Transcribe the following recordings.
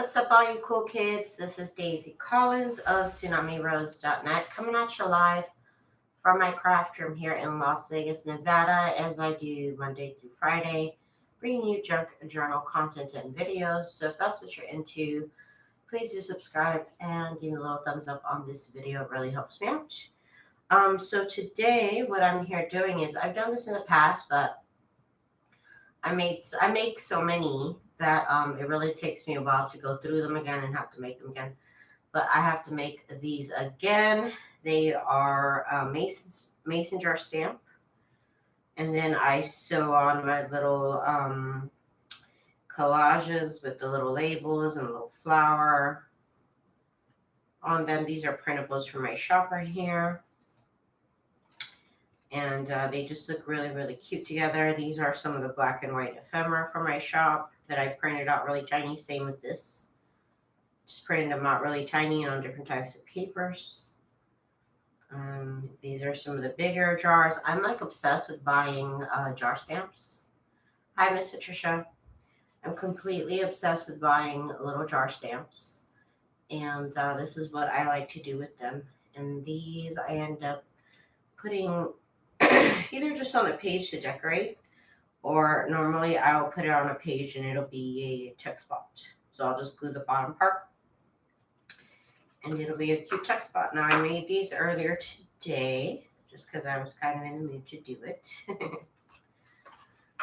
What's up, all you cool kids? This is Daisy Collins of TsunamiRose.net coming at you live from my craft room here in Las Vegas, Nevada, as I do Monday through Friday, bringing you junk journal content and videos. So if that's what you're into, please do subscribe and give me a little thumbs up on this video. It really helps me out. So today, what I'm here doing is I've done this in the past, but I make so many that it really takes me a while to go through them again and have to make them again. But I have to make these again. They are mason jar stamp, and then I sew on my little collages with the little labels and a little flower on them. These are printables from my shop right here. And they just look really, really cute together. These are some of the black and white ephemera from my shop that I printed out really tiny. Same with this. Just printed them out really tiny and on different types of papers. These are some of the bigger jars. I'm like obsessed with buying jar stamps. Hi, Miss Patricia. I'm completely obsessed with buying little jar stamps. And this is what I like to do with them. And these I end up putting either just on the page to decorate, or normally I'll put it on a page and it'll be a text spot. So I'll just glue the bottom part and it'll be a cute text spot. Now I made these earlier today just because I was kind of in the mood to do it.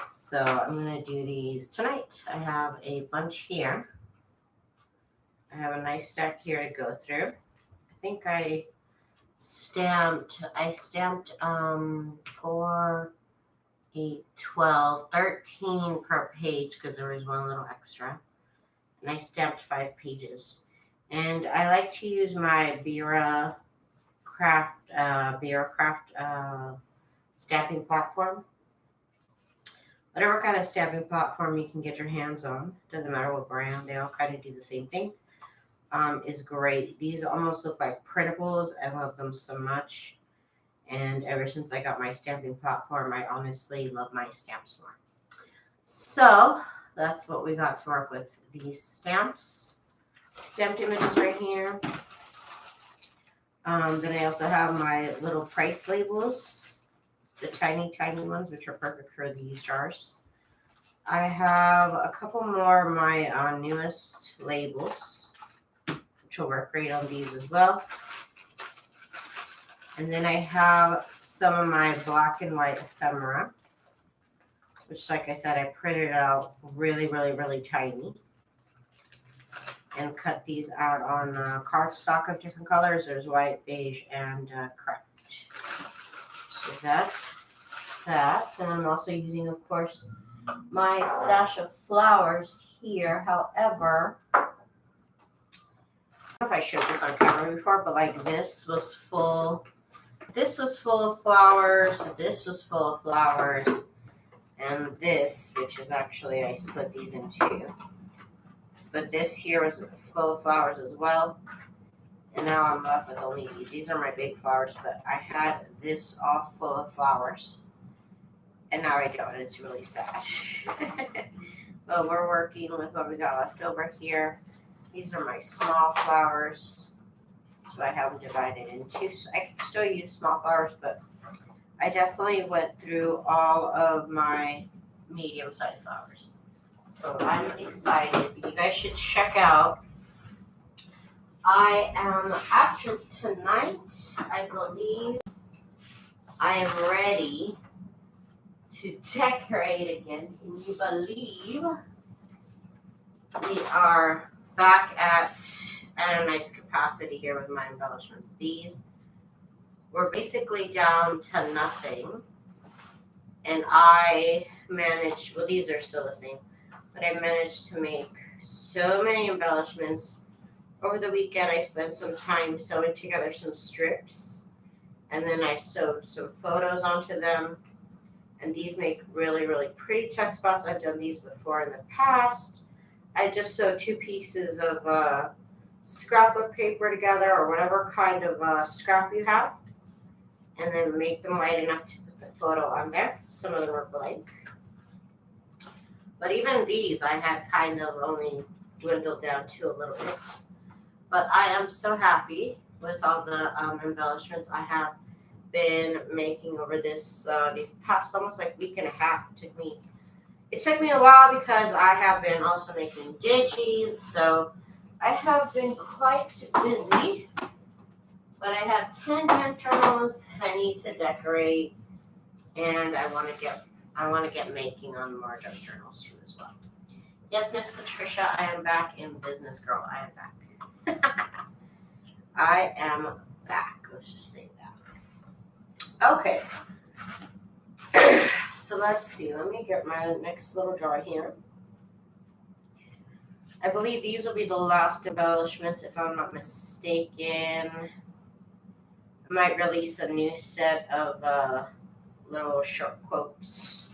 So I'm going to do these tonight. I have a bunch here. I have a nice stack here to go through. I think I stamped 4, 8, 12, 13 per page because there was one little extra. And I stamped 5 pages. And I like to use my Vera Craft stamping platform. Whatever kind of stamping platform you can get your hands on, doesn't matter what brand, they all kind of do the same thing. Is great. These almost look like printables. I love them so much. And ever since I got my stamping platform, I honestly love my stamps more. So that's what we got to work with. These stamps. Stamped images right here. Then I also have my little price labels. The tiny, tiny ones, which are perfect for these jars. I have a couple more of my newest labels, which will work great on these as well. And then I have some of my black and white ephemera, which, like I said, I printed out really, really, really tiny and cut these out on cardstock of different colors. There's white, beige, and craft. So that's that. And I'm also using, of course, my stash of flowers here. However, I don't know if I showed this on camera before, but like this was full. This was full of flowers. This was full of flowers. And this, which is actually, I split these in 2. But this here was full of flowers as well. And now I'm left with only these. These are my big flowers, but I had this all full of flowers. And now I don't. It's really sad. But we're working with what we got left over here. These are my small flowers. So I have them divided into. So I can still use small flowers, but I definitely went through all of my medium-sized flowers. So I'm excited. You guys should check out. I am, after tonight, I believe I am ready to decorate again. Can you believe we are back at a nice capacity here with my embellishments? These were basically down to nothing. And I managed, well, these are still the same, but I managed to make so many embellishments. Over the weekend, I spent some time sewing together some strips, and then I sewed some photos onto them. And these make really, really pretty text spots. I've done these before in the past. I just sewed 2 pieces of scrapbook paper together, or whatever kind of scrap you have, and then make them wide enough to put the photo on there. Some of them are blank. But even these, I had kind of only dwindled down to a little bit. But I am so happy with all the embellishments I have been making over this the past almost like week and a half. It took me a while because I have been also making digis, so I have been quite busy. But I have 10 hand journals that I need to decorate, and I want to get making on more junk journals too as well. Yes, Miss Patricia, I am back in business, girl. I am back. I am back. Let's just say that. Okay. So let's see. Let me get my next little jar here. I believe these will be the last embellishments, if I'm not mistaken. I might release a new set of little short quotes.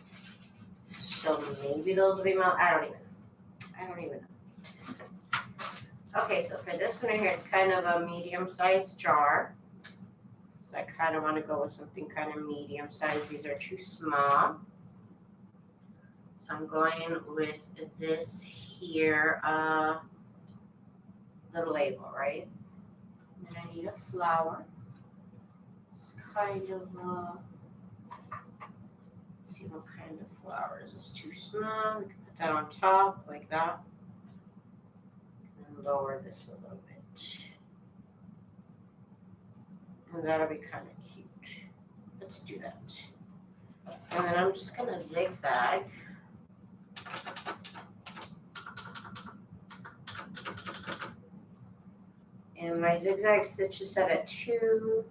So maybe those will be my. I don't even know. Okay, so for this one here, it's kind of a medium-sized jar. So I kind of want to go with something kind of medium-sized. These are too small. So I'm going with this here, little label, right? And I need a flower. It's kind of, let's see what kind of flower is this. Too small. We can put that on top like that. And lower this a little bit. And that'll be kind of cute. Let's do that. And then I'm just going to zigzag. And my zigzag stitch is set at 2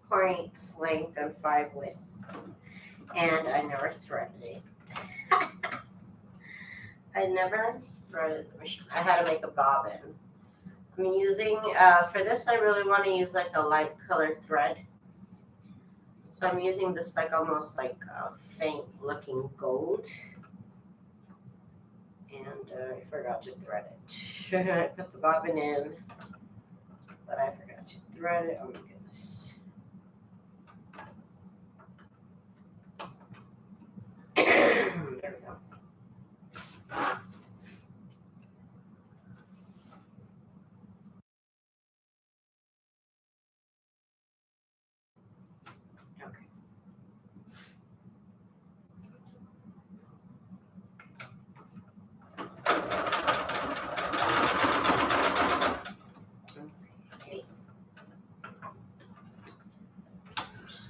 points length and 5 width. And I never threaded it. I never threaded the machine. I had to make a bobbin. I'm using, for this I really want to use like a light colored thread. So I'm using this like almost like a faint looking gold. And I forgot to thread it. I put the bobbin in, but I forgot to thread it. Oh my goodness. There we go.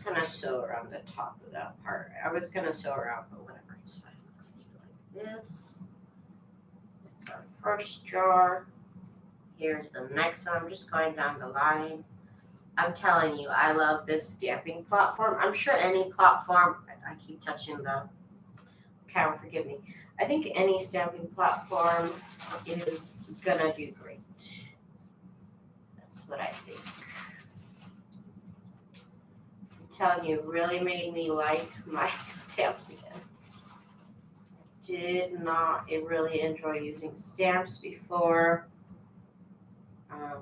Gonna sew around the top of that part. I was gonna sew around, but whatever, it's fine. Let's keep it like this. It's our first jar. Here's the next one. I'm just going down the line. I'm telling you, I love this stamping platform. I'm sure any platform, I keep touching the camera, forgive me. I think any stamping platform is gonna do great. That's what I think. Telling you, really made me like my stamps again. I did not really enjoy using stamps before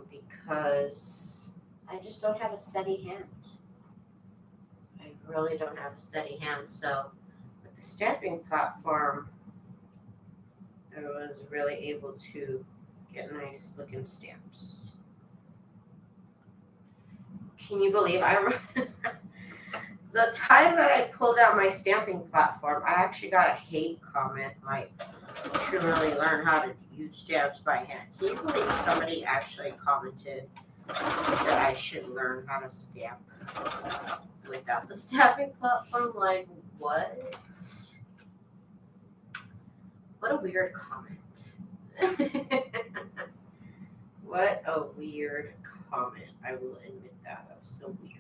because I just don't have a steady hand. I really don't have a steady hand. So with the stamping platform, I was really able to get nice looking stamps. Can you believe I remember the time that I pulled out my stamping platform, I actually got a hate comment like, you should really learn how to use stamps by hand. Can you believe somebody actually commented that I should learn how to stamp without the stamping platform? Like, what? What a weird comment. What a weird comment. I will admit that. That was so weird.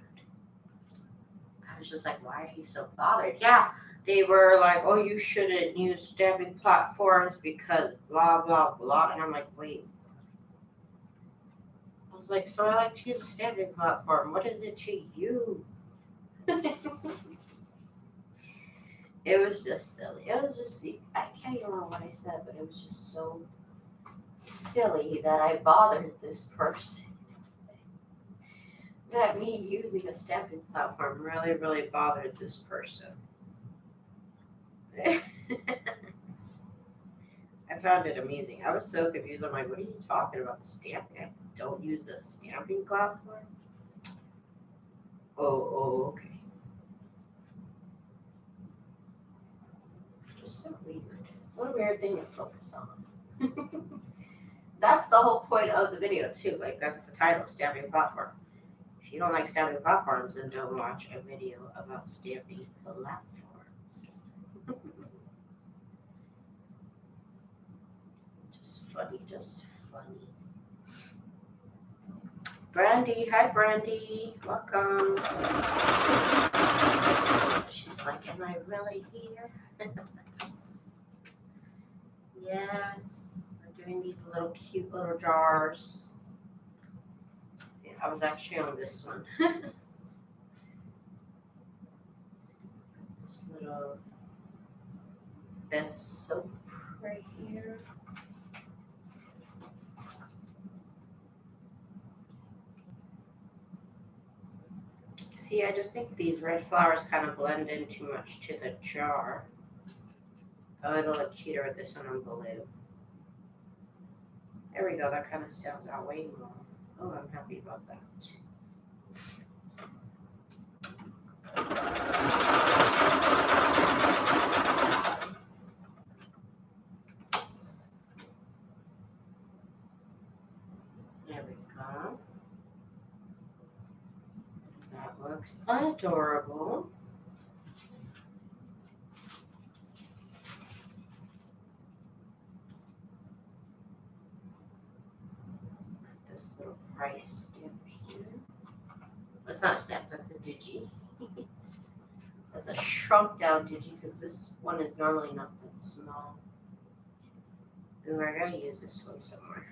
I was just like, why are you so bothered? Yeah, they were like, oh, you shouldn't use stamping platforms because blah, blah, blah. And I'm like, wait. I was like, so I like to use a stamping platform. What is it to you? It was just silly. It was just, I can't even remember what I said, but it was just so silly that I bothered this person. That me using a stamping platform really, really bothered this person. I found it amusing. I was so confused. I'm like, what are you talking about? The stamping? I don't use the stamping platform. Oh, okay. Just so weird. What a weird thing to focus on. That's the whole point of the video too. Like that's the title, stamping platform. If you don't like stamping platforms, then don't watch a video about stamping platforms. Just funny, just funny. Brandy, hi Brandy, welcome. She's like, am I really here? Yes, we're doing these little cute little jars. Yeah, I was actually on this one. This little best soap right here. See, I just think these red flowers kind of blend in too much to the jar. Oh, it'll look cuter with this one on blue. There we go, that kind of stands out way more. Oh, I'm happy about that. There we go. That looks adorable. This little price stamp here. That's not a stamp, that's a digi. That's a shrunk down digi because this one is normally not that small. Ooh, I gotta use this one somewhere.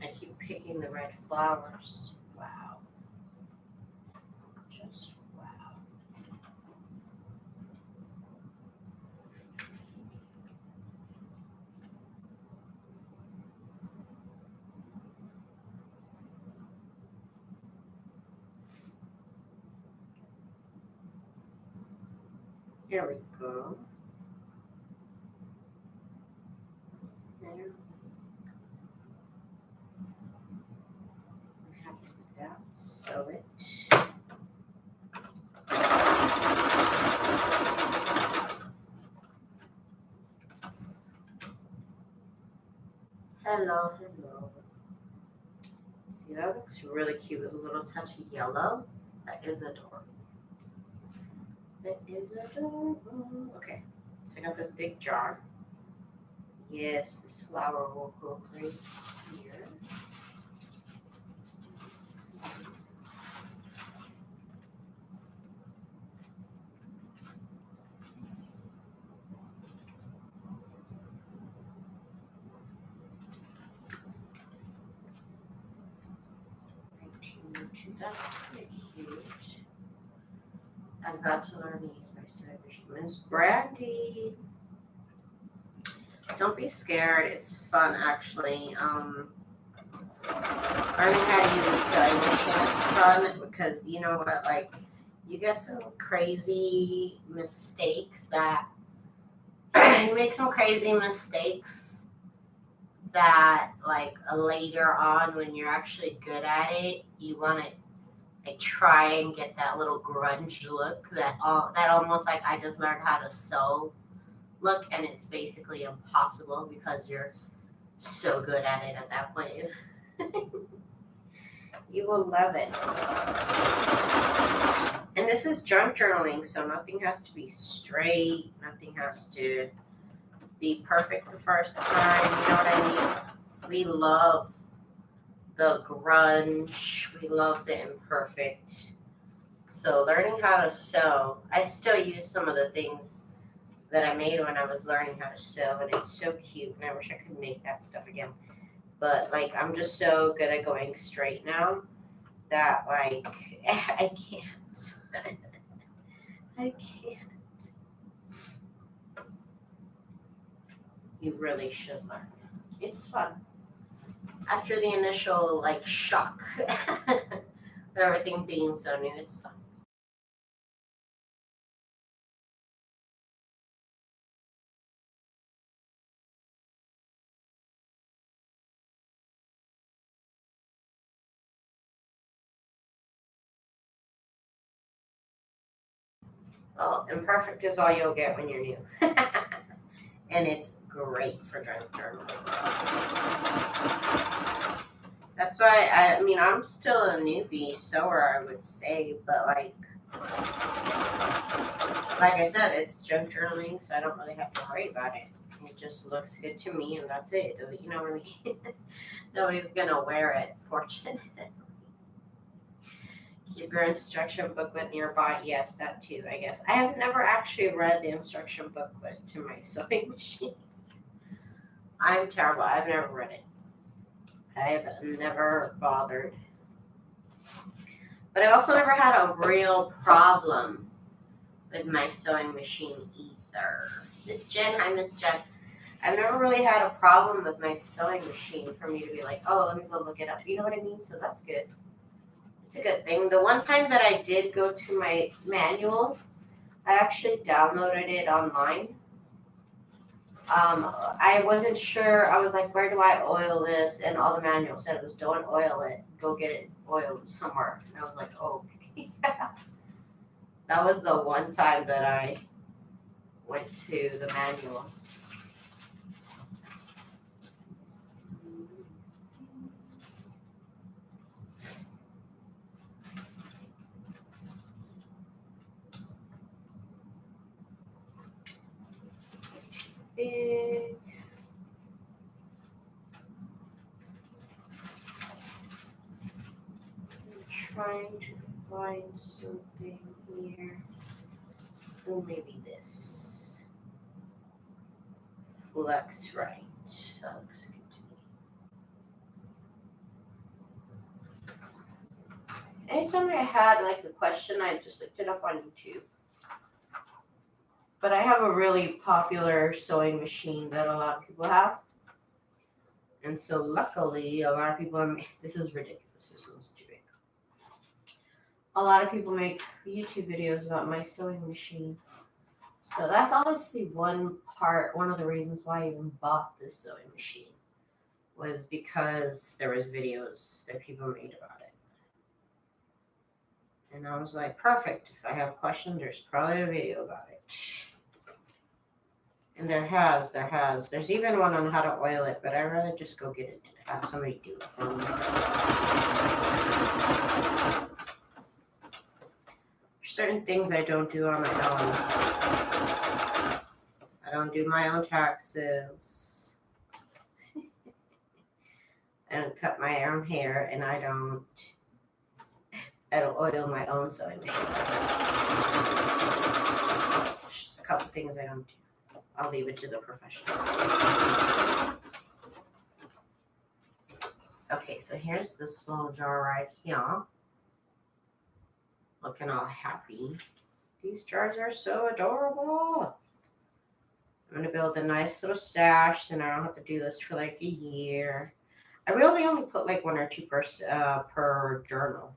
I keep picking the red flowers. Wow. Just wow. Here we go. There. I'm happy with that. Sew it. Hello, hello. See, that looks really cute with a little touch of yellow. That is adorable. That is adorable. Okay, so I got this big jar. Yes, this flower will go right here. That's pretty cute. I've got to learn to use my side. Miss Brandy. Don't be scared. It's fun, actually. Learning how to use a sewing machine is fun because you know what? Like, you get some crazy mistakes that you make some crazy mistakes that, like, later on when you're actually good at it, you want to like try and get that little grunge look that almost like I just learned how to sew look, and it's basically impossible because you're so good at it at that point. You will love it. And this is junk journaling, so nothing has to be straight, nothing has to be perfect the first time, you know what I mean? We love the grunge, we love the imperfect. So learning how to sew, I still use some of the things that I made when I was learning how to sew, and it's so cute, and I wish I could make that stuff again. But like, I'm just so good at going straight now that like, I can't. I can't. You really should learn. It's fun. after the initial like shock of everything being so new, it's fun. Well, imperfect is all you'll get when you're new. And it's great for junk journaling. That's why, I mean, I'm still a newbie sewer, I would say, but like I said, it's junk journaling, so I don't really have to worry about it. It just looks good to me, and that's it. Does it, you know what I mean? Nobody's gonna wear it, fortunately. Keep your instruction booklet nearby. Yes, that too, I guess. I have never actually read the instruction booklet to my sewing machine. I'm terrible. I've never read it. I've never bothered. But I've also never had a real problem with my sewing machine either. Miss Jen, hi Miss Jen. I've never really had a problem with my sewing machine for me to be like, oh, let me go look it up. You know what I mean? So that's good. It's a good thing. The one time that I did go to my manual, I actually downloaded it online. I wasn't sure. I was like, where do I oil this? And all the manual said was, don't oil it. Go get it oiled somewhere. And I was like, oh, okay. That was the one time that I went to the manual. Big. I'm trying to find something here. Oh, maybe this. Flex right. That looks good to me. Anytime I had like a question, I just looked it up on YouTube. But I have a really popular sewing machine that a lot of people have. And so luckily, a lot of people, this is ridiculous. This one's too big. A lot of people make YouTube videos about my sewing machine. So that's honestly one of the reasons why I even bought this sewing machine was because there was videos that people made about it. And I was like, perfect. If I have questions, there's probably a video about it. And there has. There's even one on how to oil it, but I'd rather just go get it, have somebody do it for me. There's certain things I don't do on my own. I don't do my own taxes. I don't cut my own hair, and I don't oil my own sewing machine. There's just a couple things I don't do. I'll leave it to the professionals. Okay, so here's this little jar right here. Looking all happy. These jars are so adorable. I'm going to build a nice little stash, and I don't have to do this for like a year. I really only put like 1 or 2 per journal,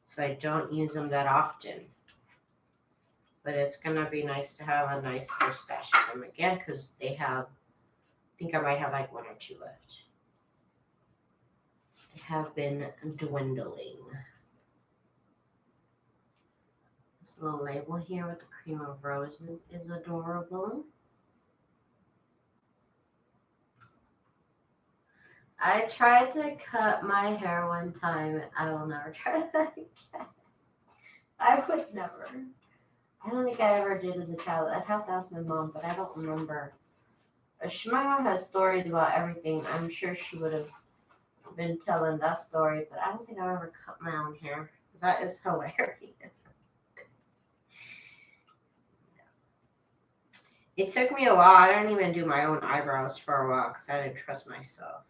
so I don't use them that often. But it's going to be nice to have a nice little stash of them again because they have, I think I might have like 1 or 2 left. They have been dwindling. This little label here with the cream of roses is adorable. I tried to cut my hair one time. I will never try that again. I would never. I don't think I ever did as a child. I'd have to ask my mom, but I don't remember. My mom has stories about everything. I'm sure she would have been telling that story, but I don't think I've ever cut my own hair. That is hilarious. It took me a while. I didn't even do my own eyebrows for a while because I didn't trust myself.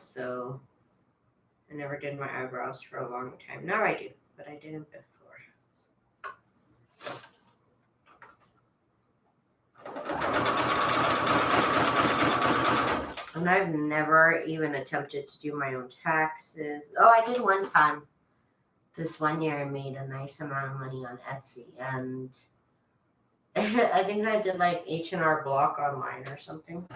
So I never did my eyebrows for a long time. Now I do, but I didn't before. And I've never even attempted to do my own taxes. Oh, I did one time. This one year I made a nice amount of money on Etsy, and I think I did like H&R Block online or something.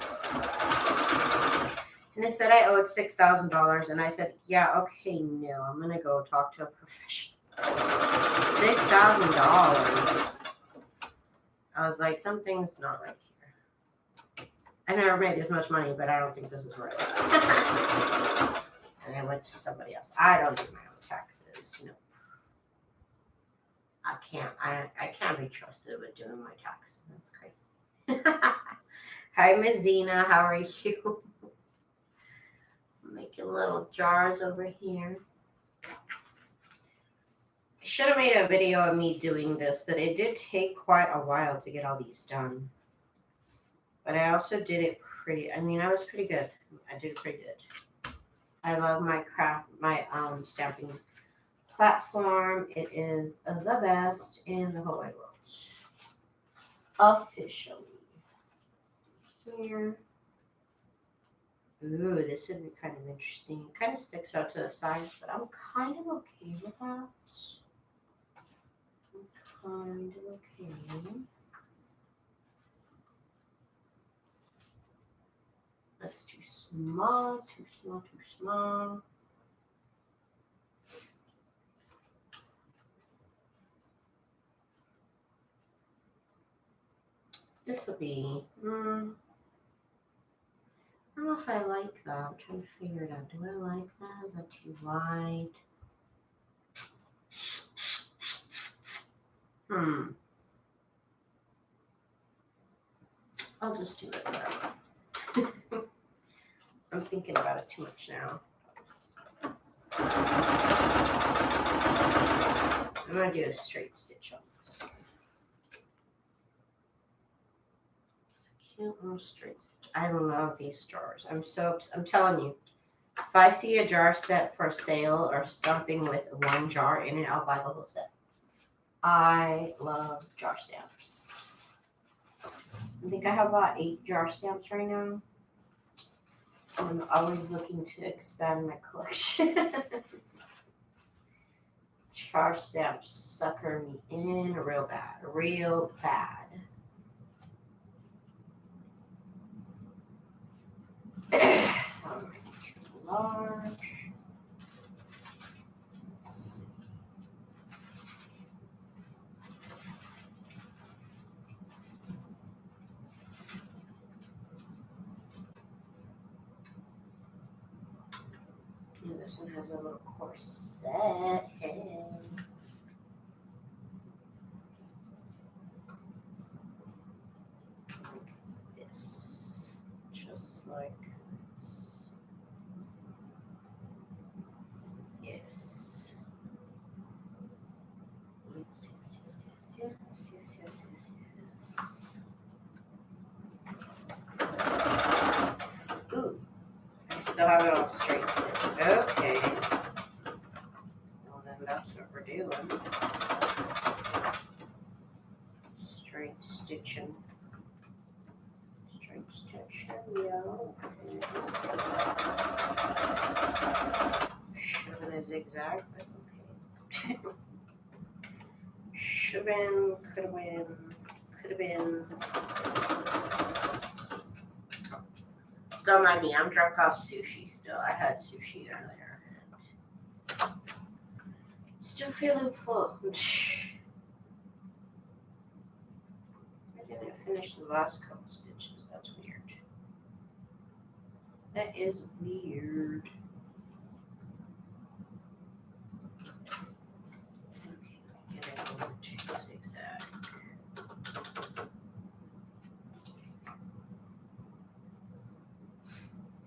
And it said I owed $6,000, and I said, yeah, okay, no, I'm gonna go talk to a professional. $6,000. I was like, something's not right here. I never made this much money, but I don't think this is right. And I went to somebody else. I don't do my own taxes. Nope. I can't be trusted with doing my taxes. That's crazy. Hi, Miss Zena. How are you? Making little jars over here. I should have made a video of me doing this, but it did take quite a while to get all these done. But I also did it I was pretty good. I did pretty good. I love my stamping platform. It is the best in the whole wide world. Officially. Let's see here. Ooh, this would be kind of interesting. It kind of sticks out to the sides, but I'm kind of okay with that. I'm kind of okay. That's too small, too small, too small. This will be, I don't know if I like that. I'm trying to figure it out. Do I like that? Is that too wide? I'll just do it. I'm thinking about it too much now. I'm going to do a straight stitch on this. Cute little straight stitch. I love these jars. I'm telling you, if I see a jar set for sale or something with one jar in it, I'll buy the whole set. I love jar stamps. I think I have about 8 jar stamps right now. I'm always looking to expand my collection. Jar stamps sucker me in real bad. Real bad. Alright, too large. And this one has a little corset. Hey. Like this. Just like this. Yes. Yes, yes, yes, yes, yes, yes, yes, yes, yes. Ooh. I still have it on straight stitch. Okay. Well, then that's what we're doing. Straight stitching. Straight stitching, yo. Should have been a zigzag, but okay. Should have been, could have been, could have been. Don't mind me, I'm drunk off sushi still. I had sushi earlier. Still feeling full. I didn't finish the last couple stitches. That's weird. That is weird. Okay, get it over to zigzag.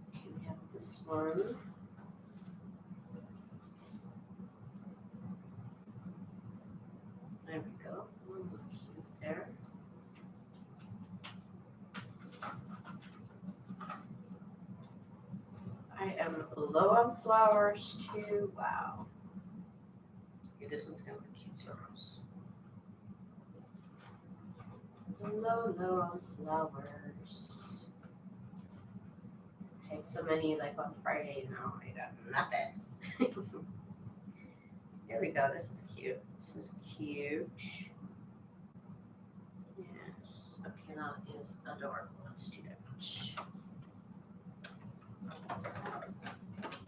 Okay, we have this one. There we go. Cute there. I am low on flowers too. Wow. Okay, this one's gonna be cute too. Low on flowers. I had so many like on Friday, now I got nothing. Here we go. This is cute. This is cute. Yes. Okay, that is adorable. Let's do that.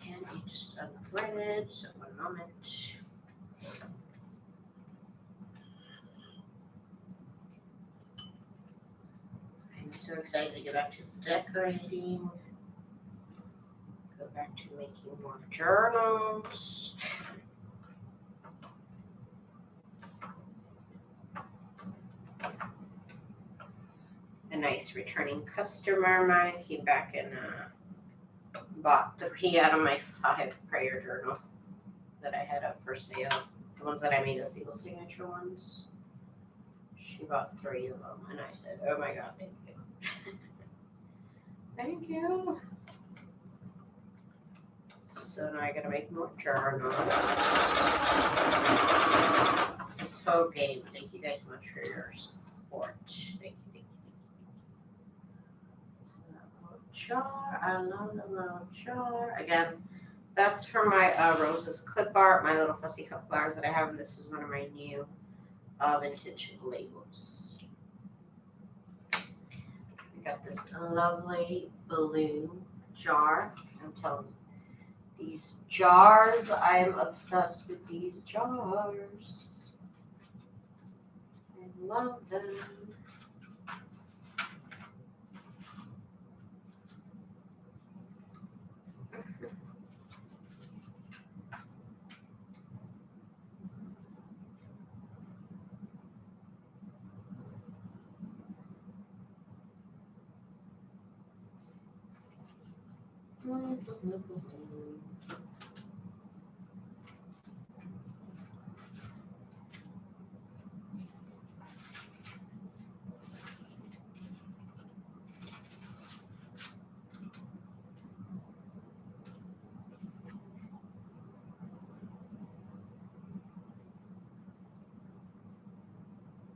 And it just unthreaded, so one moment. I'm so excited to get back to decorating. Go back to making more journals. A nice returning customer. Mine came back and bought 3 out of my 5 prayer journal that I had up for sale. The ones that I made the single signature ones. She bought 3 of them, and I said, "Oh my God, thank you, thank you." So now I gotta make more journals. This is so game. Thank you guys so much for your support. Thank you. Jar. I love the little jar. Again, that's for my roses clip art, my little fussy cut flowers that I have. And this is one of my new vintage labels. We got this lovely blue jar. I'm telling you, these jars, I am obsessed with these jars. I love them.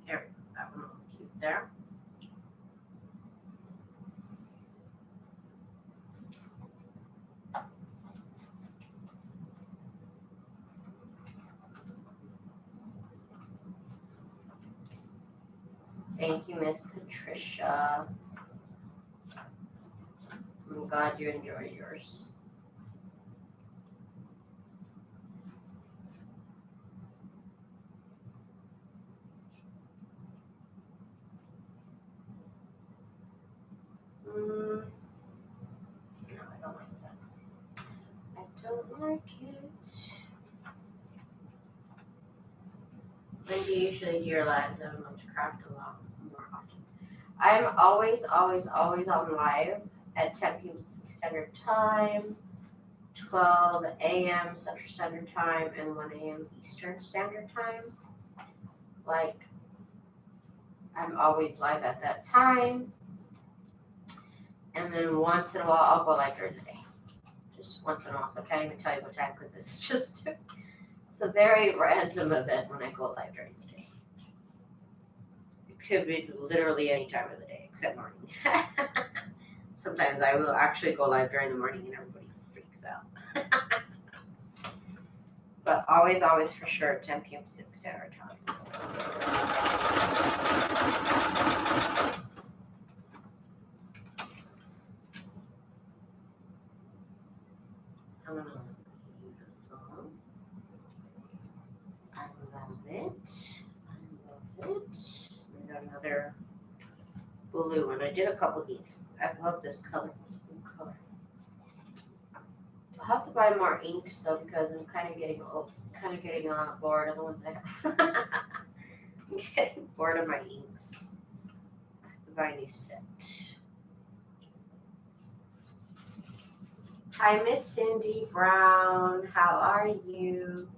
There, that one looks cute there. Thank you, Miss Patricia. I'm glad you enjoyed yours. No, I don't like that. I don't like it. When do you usually do your lives? I would love to craft a lot more often. I'm always on live at 10 p.m. Pacific Standard Time, 12 a.m. Central Standard Time, and 1 a.m. Eastern Standard Time. Like, I'm always live at that time. And then once in a while, I'll go live during the day. Just once in a while. So I can't even tell you what time because it's just, it's a very random event when I go live during the day. It could be literally any time of the day except morning. Sometimes I will actually go live during the morning and everybody freaks out. But always for sure at 10 p.m. Pacific Standard Time. Oh, beautiful. I love it. We got another blue one. I did a couple of these. I love this color, this blue color. I'll have to buy more inks though because I'm kind of getting bored of the ones I have. I'm getting bored of my inks. I have to buy a new set. Hi, Miss Cindy Brown. How are you?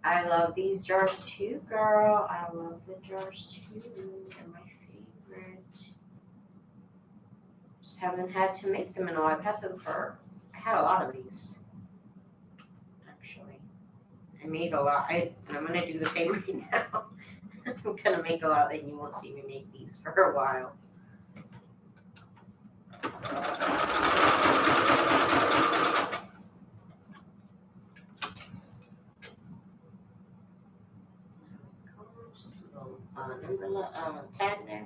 I love these jars too, girl. I love the jars too. They're my favorite. Just haven't had to make them in a while. I had a lot of these. Actually. I made a lot. And I'm going to do the same right now. I'm going to make a lot and you won't see me make these for a while. Just a little number tag there.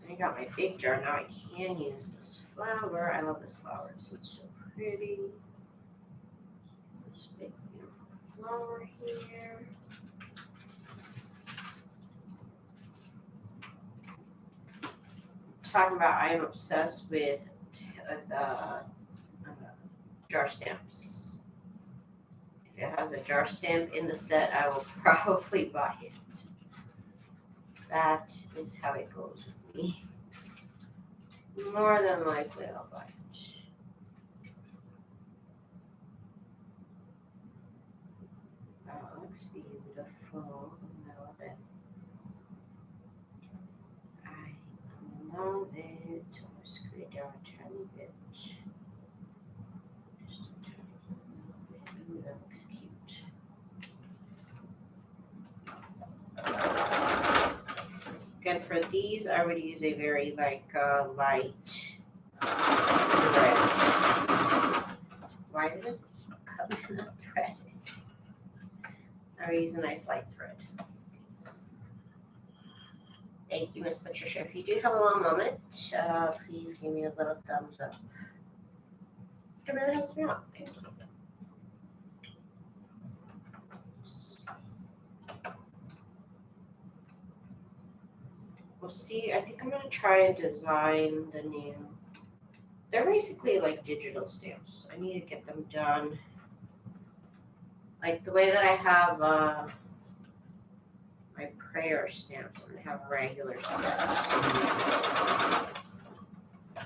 I got my big jar. Now I can use this flower. I love this flower. It's so pretty. It's this big, beautiful flower here. Talking about, I am obsessed with jar stamps. If it has a jar stamp in the set, I will probably buy it. That is how it goes with me. More than likely, I'll buy it. That looks beautiful. I love it. I love it. I'll screw it down a tiny bit. Just a tiny bit. Ooh, that looks cute. Again, for these, I would use a very light thread. Why does it come in a thread? I would use a nice light thread. Thank you, Miss Patricia. If you do have a little moment, please give me a little thumbs up. It really helps me out. Thank you. We'll see. I think I'm going to try and design the new. They're basically like digital stamps. I need to get them done. Like the way that I have my prayer stamps, I'm going to have regular stamps. And I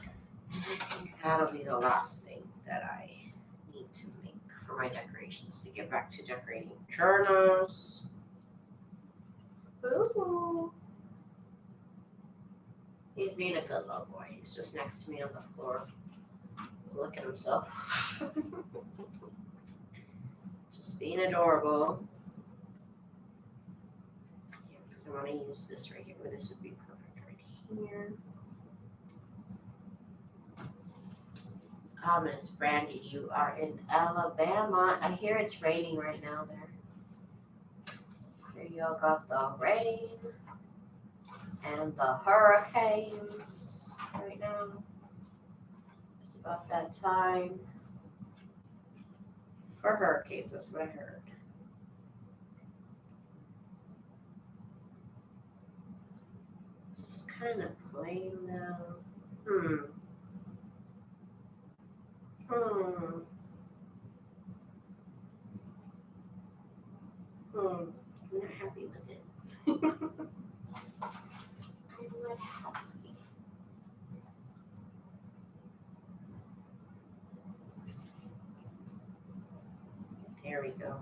think that'll be the last thing that I need to make for my decorations to get back to decorating journals. Ooh. He's being a good little boy. He's just next to me on the floor. Look at himself. Just being adorable. Yeah, because I want to use this right here. This would be perfect right here. Miss Brandy, you are in Alabama. I hear it's raining right now there. Here y'all got the rain and the hurricanes right now. It's about that time for hurricanes, that's what I heard. Just kind of plain now. I'm not happy with it. I'm not happy. There we go.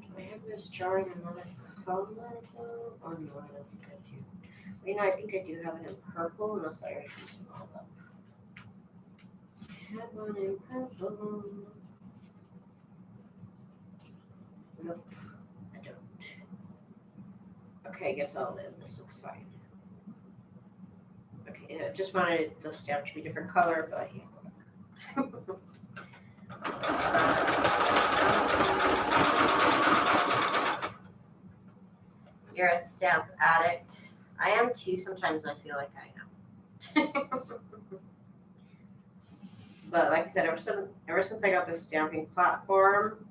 Do I have this jar in another color though? Oh no, I don't think I do. You know, I think I do have it in purple, unless I already used them all up. I have one in purple. Nope, I don't. Okay, I guess I'll live. This looks fine. Okay, I just wanted the stamp to be different color, but yeah, whatever. You're a stamp addict. I am too. Sometimes I feel like I am. But like I said, ever since I got this stamping platform,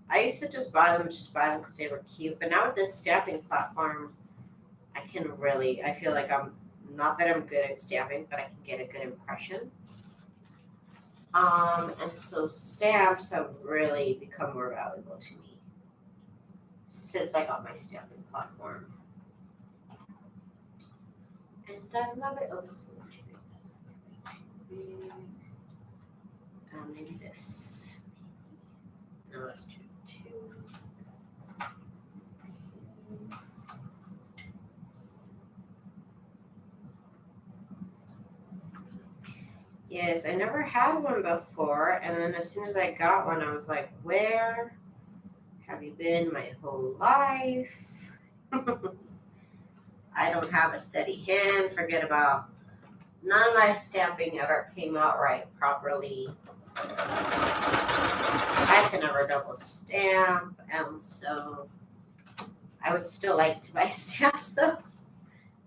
I used to just buy them because they were cute. But now with this stamping platform, I feel like not that I'm good at stamping, but I can get a good impression. And so stamps have really become more valuable to me since I got my stamping platform. And I love it. Oh, this is a little too big. Maybe this. No, that's too. Yes, I never had one before, and then as soon as I got one, I was like, where have you been my whole life? I don't have a steady hand. Forget about none of my stamping ever came out right properly. I can never double stamp, and so I would still like to buy stamps though.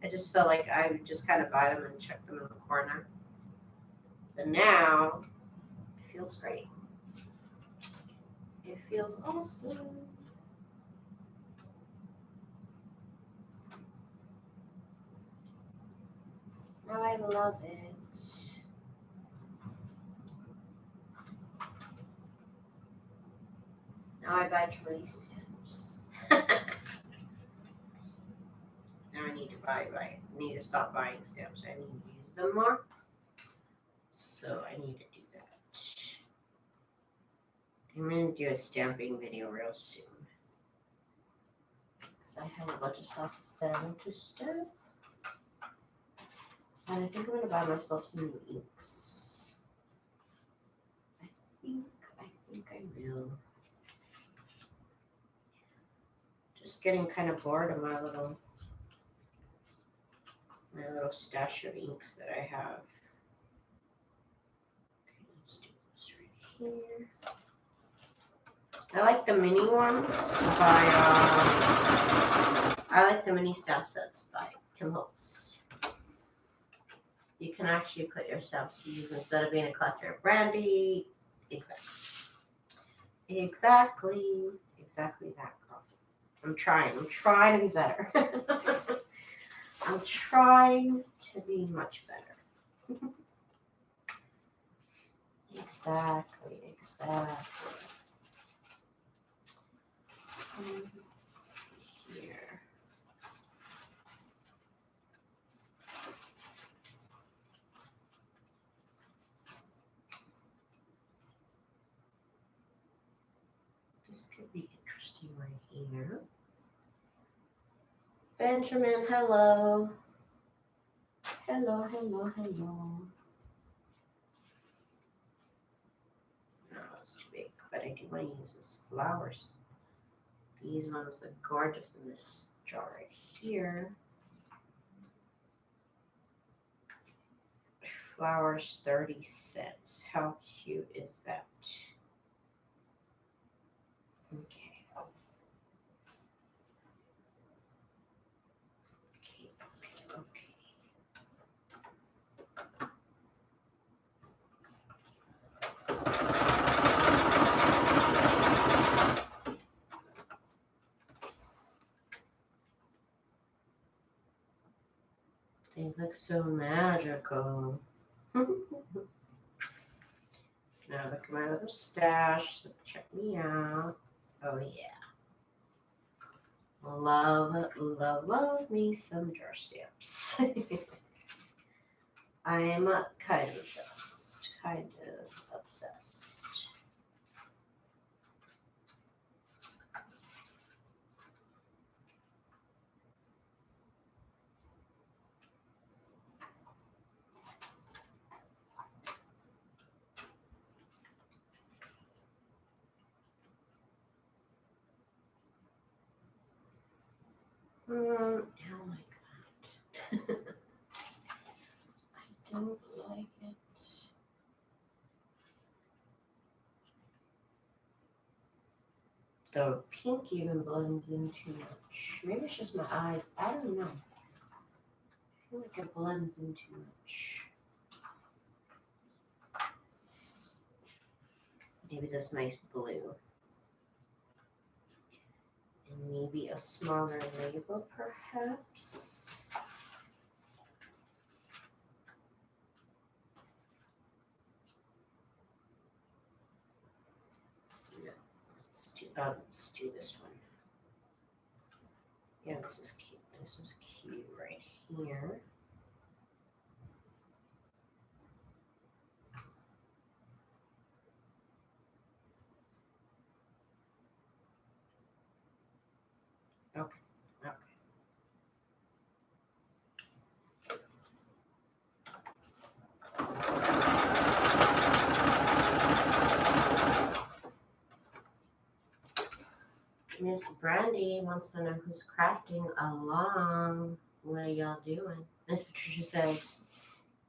I just felt like I would just kind of buy them and chuck them in the corner. But now it feels great. It feels awesome. Now I love it. Now I buy 20 stamps. Now I need to need to stop buying stamps. I need to use them more. So I need to do that. I'm going to do a stamping video real soon. Because I have a bunch of stuff that I want to stamp. And I think I'm going to buy myself some new inks. I think I will. Just getting kind of bored of my little stash of inks that I have. Okay, let's do this right here. I like the mini ones by I like the mini stamp sets by Tim Holtz. You can actually put your stamps to use instead of being a collector of brandy. Exactly that, girl. I'm trying to be better. I'm trying to be much better. Exactly. Let's see here. This could be interesting right here. Benjamin, hello. Hello. No, it's too big, but I do want to use this flowers. These ones look gorgeous in this jar right here. Flowers 30 cents. How cute is that? Okay. They look so magical. Now look at my little stash. So check me out. Oh yeah. Love me some jar stamps. I'm kind of obsessed. I don't like that. I don't like it. The pink even blends in too much. Maybe it's just my eyes. I don't know. I feel like it blends in too much. Maybe this nice blue. And maybe a smaller label, perhaps. No, let's do this one. Yeah, this is cute. This is cute right here. Okay. Miss Brandy wants to know who's crafting along. What are y'all doing? Miss Patricia says,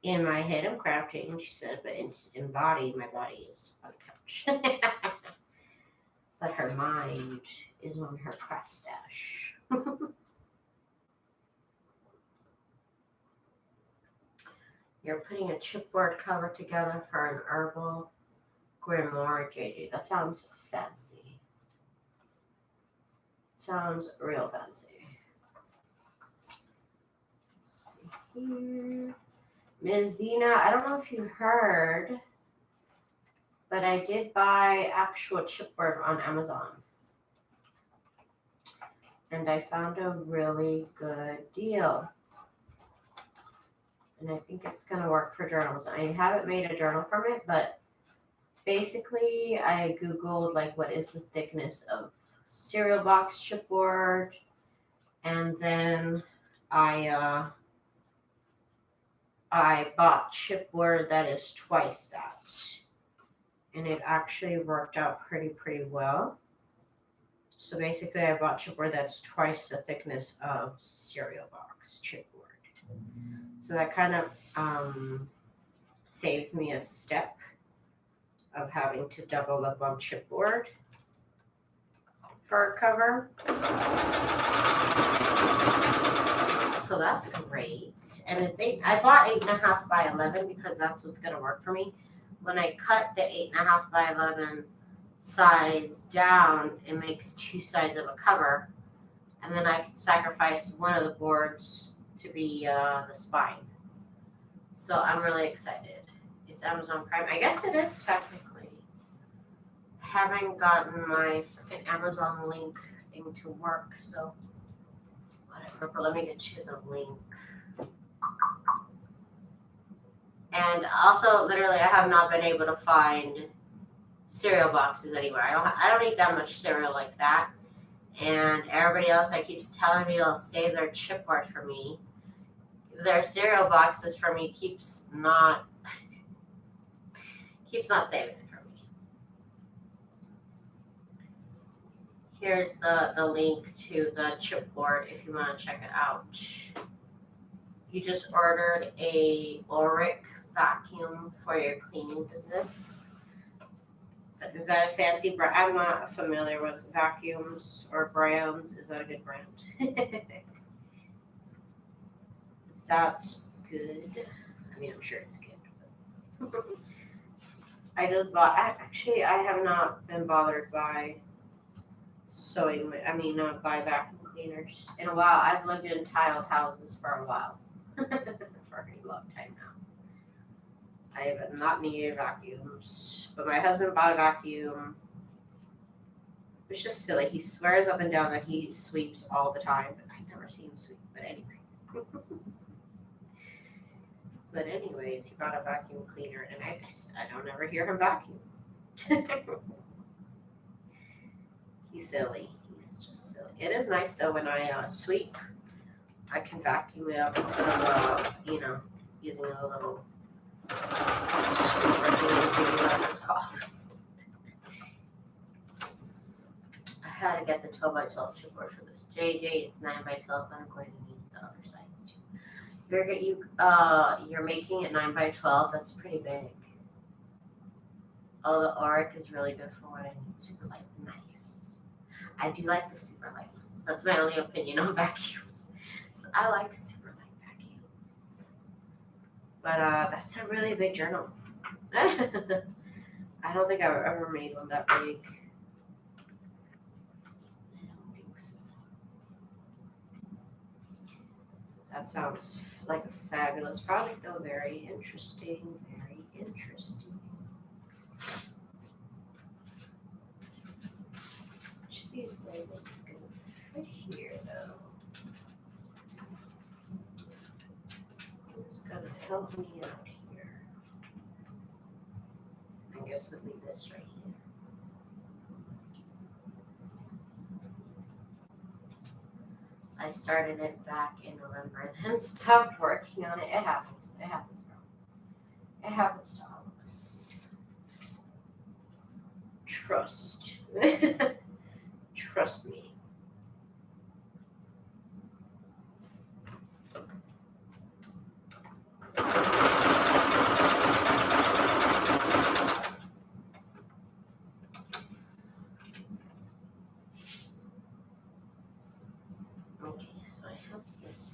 in my head I'm crafting, she said, but in body, my body is on the couch. But her mind is on her craft stash. You're putting a chipboard cover together for an herbal grimoire, JJ. That sounds fancy. Sounds real fancy. Let's see here. Ms. Zena, I don't know if you heard, but I did buy actual chipboard on Amazon. And I found a really good deal. And I think it's going to work for journals. I haven't made a journal from it, but basically I Googled like what is the thickness of cereal box chipboard, and then I bought chipboard that is twice that, and it actually worked out pretty well. So basically I bought chipboard that's twice the thickness of cereal box chipboard. So that kind of saves me a step of having to double up on chipboard for a cover. So that's great. And it's I bought 8.5 by 11 because that's what's going to work for me. When I cut the 8.5 by 11 size down, it makes two sides of a cover. And then I can sacrifice one of the boards to be the spine. So I'm really excited. It's Amazon Prime. I guess it is technically. I haven't gotten my freaking Amazon link thing to work, so whatever. But let me get you the link. And also, literally, I have not been able to find cereal boxes anywhere. I don't eat that much cereal like that. And everybody else that keeps telling me they'll save their chipboard for me, their cereal boxes for me keeps not saving it for me. Here's the link to the chipboard if you want to check it out. You just ordered a Auric vacuum for your cleaning business. Is that a fancy brand? I'm not familiar with vacuums or brands. Is that a good brand? Is that good? I mean, I'm sure it's good. I just bought, I have not been bothered by by vacuum cleaners in a while. I've lived in tiled houses for a while. For a long time now. I have not needed vacuums, but my husband bought a vacuum. It's just silly. He swears up and down that he sweeps all the time, but I never see him sweep. But anyways, he bought a vacuum cleaner, and I don't ever hear him vacuum. He's silly. He's just silly. It is nice though when I sweep, I can vacuum it up instead of using a little sweeper thing, whatever it's called. I had to get the 12 by 12 chipboard for this. JJ, it's 9 by 12, but I'm going to need the other size too. You're making it 9 by 12. That's pretty big. Oh, the Auric is really good for what I need. Super light, nice. I do like the super light ones. That's my only opinion on vacuums. So I like super light vacuums. But that's a really big journal. I don't think I've ever made one that big. I don't think so. That sounds like a fabulous project, though. Very interesting. Very interesting. Which of these labels is going to fit here, though? It's going to help me out here. I guess it'll be this right here. I started it back in November and then stopped working on it. It happens. It happens, bro. It happens to all of us. Trust. Trust me.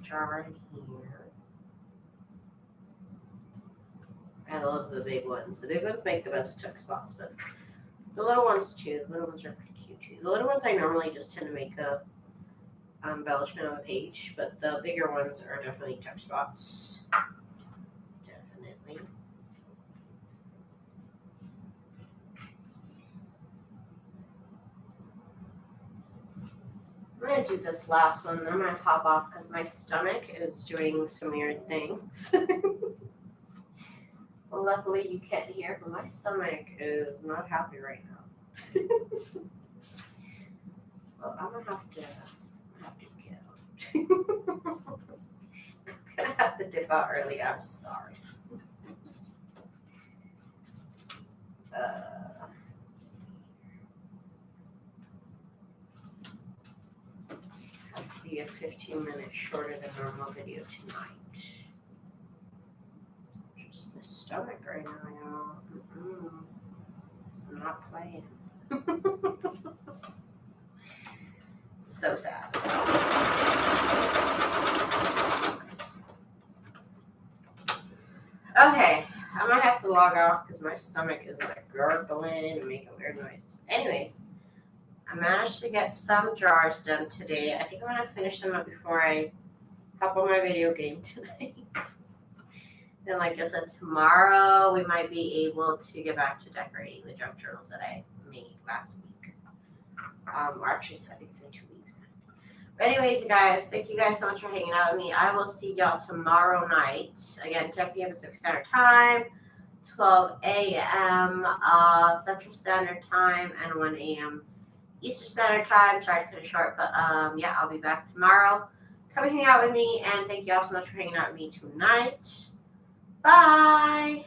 jar in here. I love the big ones. The big ones make the best tuck spots, but the little ones too. The little ones are pretty cute too. The little ones I normally just tend to make a embellishment on the page, but the bigger ones are definitely tuck spots. Definitely. I'm going to do this last one, then I'm going to hop off because my stomach is doing some weird things. Well, luckily you can't hear, but my stomach is not happy right now. So I'm going to have to get out. I'm going to have to dip out early. I'm sorry. Have to be a 15 minutes shorter than normal video tonight. Just the stomach right now, y'all. I'm not playing. So sad. Okay, I might have to log off because my stomach is like gurgling and making weird noises. Anyways, I managed to get some jars done today. I think I'm going to finish them up before I hop on my video game tonight. Then, like I said, tomorrow we might be able to get back to decorating the junk journals that I made last week. Or actually, I think it's been 2 weeks now. But anyways, you guys, thank you guys so much for hanging out with me. I will see y'all tomorrow night. Again, 10 p.m. Pacific Standard Time, 12 a.m. Central Standard Time, and 1 a.m. Eastern Standard Time. Sorry to cut it short, but yeah, I'll be back tomorrow. Come and hang out with me, and thank you all so much for hanging out with me tonight. Bye.